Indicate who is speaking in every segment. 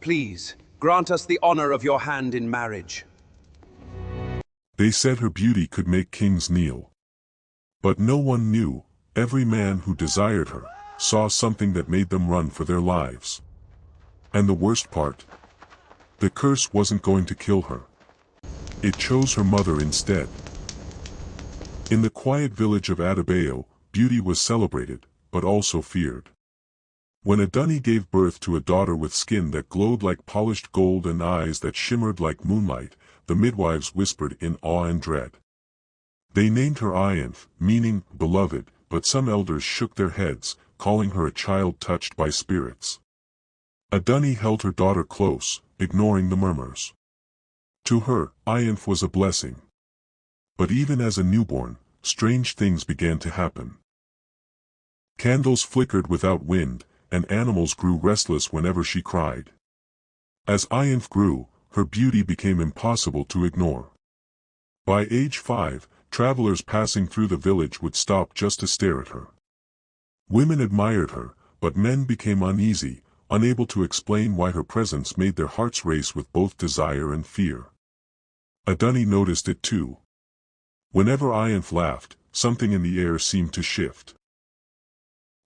Speaker 1: Please, grant us the honor of your hand in marriage.
Speaker 2: They said her beauty could make kings kneel. But no one knew, every man who desired her, saw something that made them run for their lives. And the worst part? The curse wasn't going to kill her. It chose her mother instead. In the quiet village of Adebayo, beauty was celebrated, but also feared. When Adunni gave birth to a daughter with skin that glowed like polished gold and eyes that shimmered like moonlight, the midwives whispered in awe and dread. They named her Ianthe, meaning beloved, but some elders shook their heads, calling her a child touched by spirits. Adunni held her daughter close, ignoring the murmurs. To her, Ianthe was a blessing. But even as a newborn, strange things began to happen. Candles flickered without wind, and animals grew restless whenever she cried. As Ianthe grew, her beauty became impossible to ignore. By age 5, travelers passing through the village would stop just to stare at her. Women admired her, but men became uneasy, unable to explain why her presence made their hearts race with both desire and fear. Adunni noticed it too. Whenever Ianthe laughed, something in the air seemed to shift.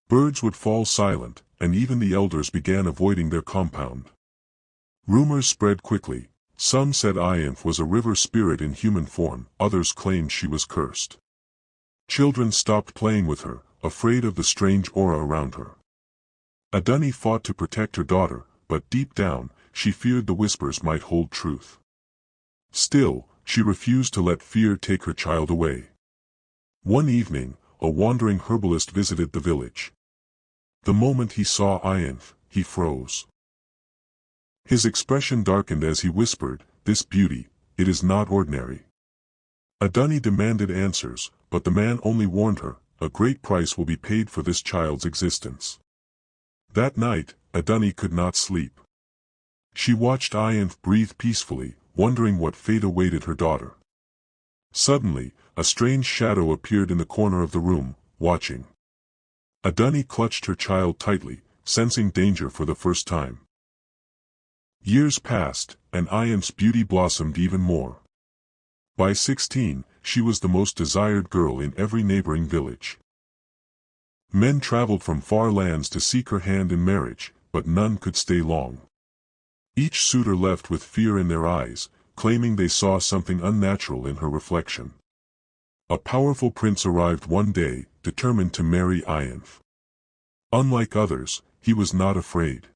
Speaker 2: Birds would fall silent, and even the elders began avoiding their compound. Rumors spread quickly. Some said Ianthe was a river spirit in human form, others claimed she was cursed. Children stopped playing with her, afraid of the strange aura around her. Adunni fought to protect her daughter, but deep down, she feared the whispers might hold truth. Still, she refused to let fear take her child away. One evening, a wandering herbalist visited the village. The moment he saw Ianthe, he froze. His expression darkened as he whispered, "This beauty, it is not ordinary." Adunni demanded answers, but the man only warned her, "A great price will be paid for this child's existence." That night, Adunni could not sleep. She watched Ianthe breathe peacefully, wondering what fate awaited her daughter. Suddenly, a strange shadow appeared in the corner of the room, watching. Adunni clutched her child tightly, sensing danger for the first time. Years passed, and Ianthe's beauty blossomed even more. By 16, she was the most desired girl in every neighboring village. Men traveled from far lands to seek her hand in marriage, but none could stay long. Each suitor left with fear in their eyes, claiming they saw something unnatural in her reflection. A powerful prince arrived one day, determined to marry Ianthe. Unlike others, he was not afraid.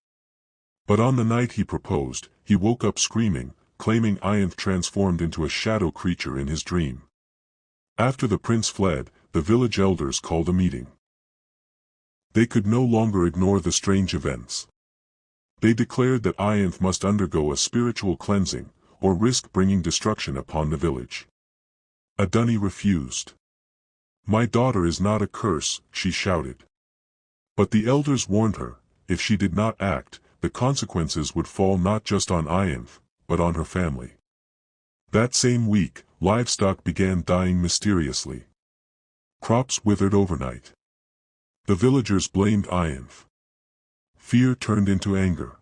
Speaker 2: But on the night he proposed, he woke up screaming, claiming Ianthe transformed into a shadow creature in his dream. After the prince fled, the village elders called a meeting. They could no longer ignore the strange events. They declared that Ianthe must undergo a spiritual cleansing, or risk bringing destruction upon the village. Adunni refused. "My daughter is not a curse," she shouted. But the elders warned her, if she did not act, the consequences would fall not just on Ianthe, but on her family. That same week, livestock began dying mysteriously. Crops withered overnight. The villagers blamed Ianthe. Fear turned into anger.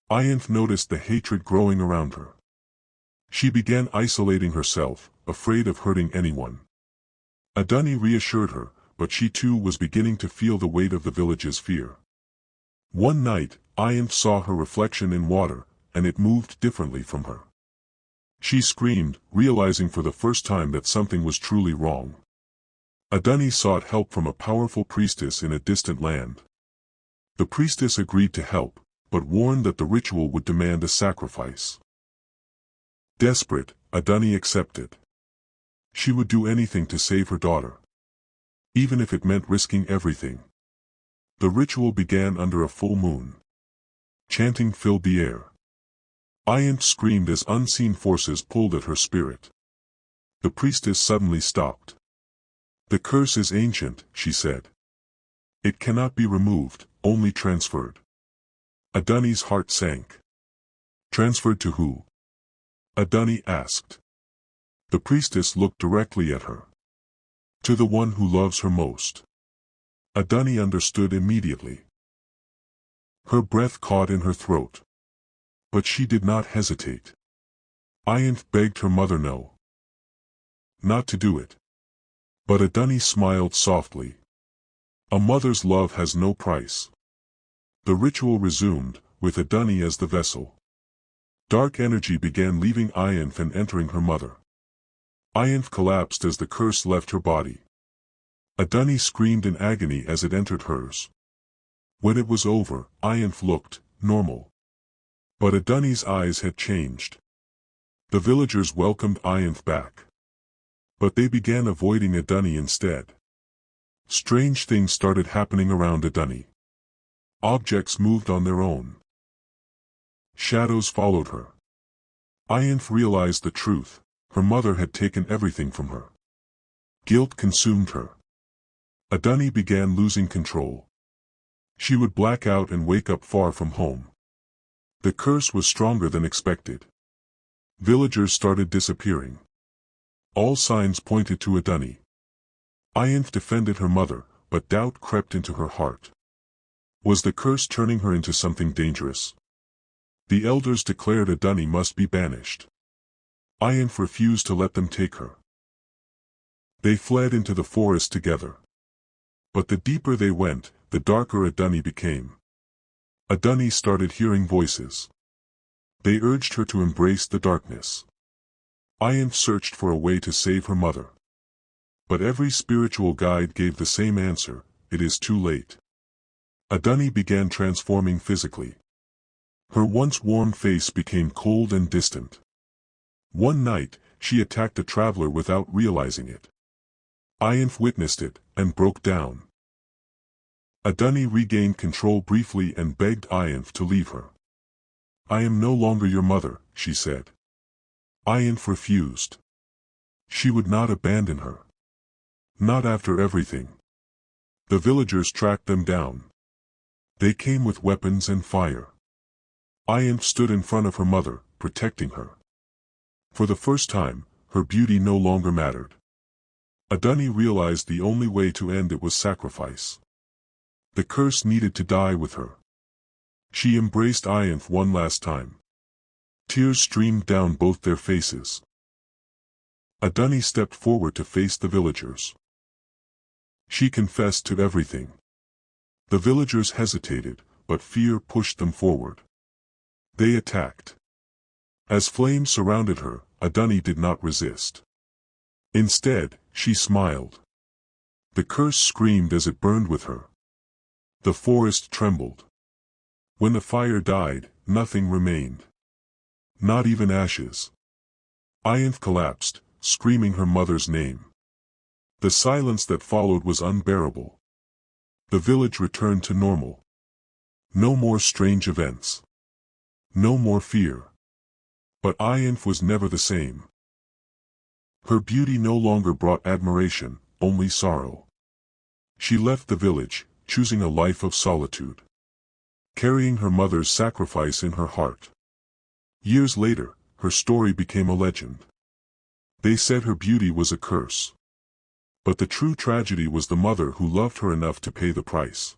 Speaker 2: Ianthe noticed the hatred growing around her. She began isolating herself, afraid of hurting anyone. Adunni reassured her, but she too was beginning to feel the weight of the village's fear. One night, Ianthe saw her reflection in water, and it moved differently from her. She screamed, realizing for the first time that something was truly wrong. Adunni sought help from a powerful priestess in a distant land. The priestess agreed to help, but warned that the ritual would demand a sacrifice. Desperate, Adunni accepted. She would do anything to save her daughter. Even if it meant risking everything. The ritual began under a full moon. Chanting filled the air. Ianthe screamed as unseen forces pulled at her spirit. The priestess suddenly stopped. "The curse is ancient," she said. "It cannot be removed, only transferred." Adunni's heart sank. "Transferred to who?" Adunni asked. The priestess looked directly at her. "To the one who loves her most." Adunni understood immediately. Her breath caught in her throat. But she did not hesitate. Ayanth begged her mother not to do it. But Adunni smiled softly. A mother's love has no price. The ritual resumed, with Adunni as the vessel. Dark energy began leaving Ayanth and entering her mother. Ayanth collapsed as the curse left her body. Adunni screamed in agony as it entered hers. When it was over, Ayanth looked normal. But Adunni's eyes had changed. The villagers welcomed Ayanth back. But they began avoiding Adunni instead. Strange things started happening around Adunni. Objects moved on their own. Shadows followed her. Ayanth realized the truth. Her mother had taken everything from her. Guilt consumed her. Adunni began losing control. She would black out and wake up far from home. The curse was stronger than expected. Villagers started disappearing. All signs pointed to Adunni. Ayanth defended her mother, but doubt crept into her heart. Was the curse turning her into something dangerous? The elders declared Adunni must be banished. Ayanth refused to let them take her. They fled into the forest together. But the deeper they went, the darker Adunni became. Adunni started hearing voices. They urged her to embrace the darkness. Ayanth searched for a way to save her mother. But every spiritual guide gave the same answer: it is too late. Adunni began transforming physically. Her once warm face became cold and distant. One night, she attacked a traveler without realizing it. Ayanth witnessed it, and broke down. Adunni regained control briefly and begged Ayanth to leave her. "I am no longer your mother," she said. Ayanth refused. She would not abandon her. Not after everything. The villagers tracked them down. They came with weapons and fire. Ayanth stood in front of her mother, protecting her. For the first time, her beauty no longer mattered. Adunni realized the only way to end it was sacrifice. The curse needed to die with her. She embraced Ayanth one last time. Tears streamed down both their faces. Adunni stepped forward to face the villagers. She confessed to everything. The villagers hesitated, but fear pushed them forward. They attacked. As flames surrounded her, Adunni did not resist. Instead, she smiled. The curse screamed as it burned with her. The forest trembled. When the fire died, nothing remained. Not even ashes. Ayanth collapsed, screaming her mother's name. The silence that followed was unbearable. The village returned to normal. No more strange events. No more fear. But Ayanth was never the same. Her beauty no longer brought admiration, only sorrow. She left the village, choosing a life of solitude. Carrying her mother's sacrifice in her heart. Years later, her story became a legend. They said her beauty was a curse. But the true tragedy was the mother who loved her enough to pay the price.